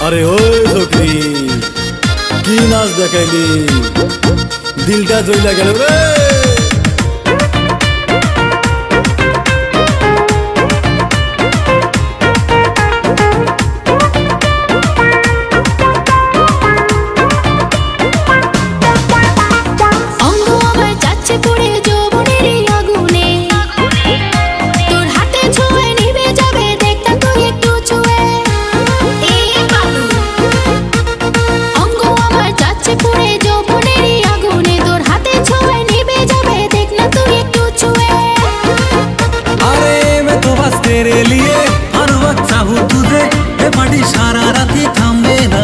আরে ওই সখী কি নাচ দেখাইলি, দিলটা জ্বলা গেল রে। तेरे लिए हर वक्त चाहूँ तुझे, ये पार्टी सारा राती थामे ना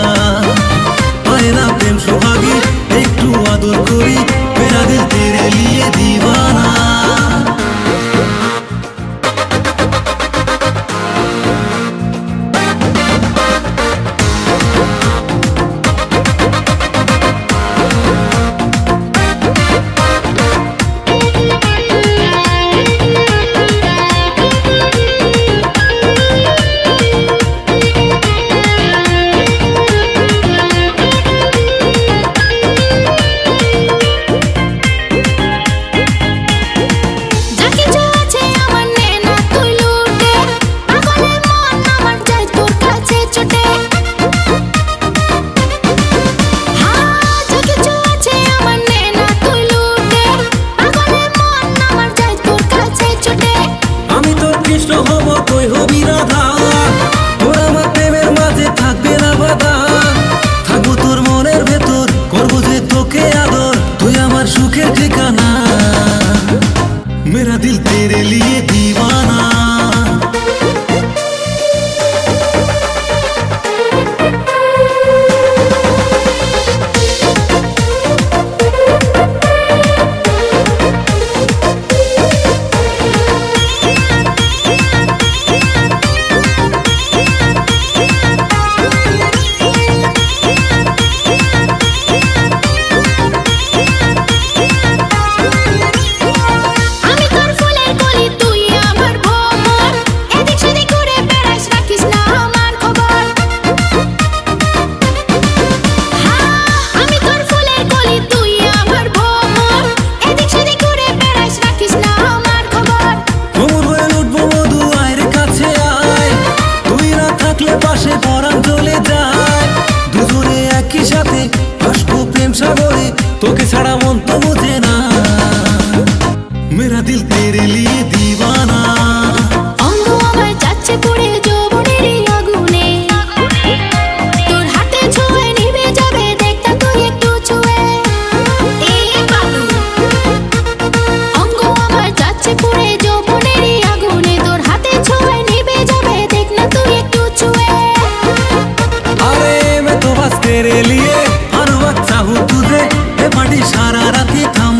पाए ना प्रेम सुहागी एक तू आदर कोरी, मेरा दिल तेरे लिए दीवाना। मेरा दिल तेरे लिए दीवाना। तो के छाड़ा मन तो मुझे ना, मेरा दिल तेरे लिए दीवाना। अंगो आमाय जाच्छे पुड़े যৌবনেরই আগুনে, তোর হাতে ছোঁয়া নিভে যাবে দেখতা তুই একটু ছুঁয়ে। এই বালু অঙ্গ আমায় যাচ্ছে পুড়ে যৌবনেরই আগুনে, তোর হাতে ছোঁয়া নিভে যাবে দেখনা তুই একটু ছুঁয়ে। अरे मैं तो बस तेरे लिए हर वक्त चाहूँ तुझे, ये पार्टी सारा राती थाम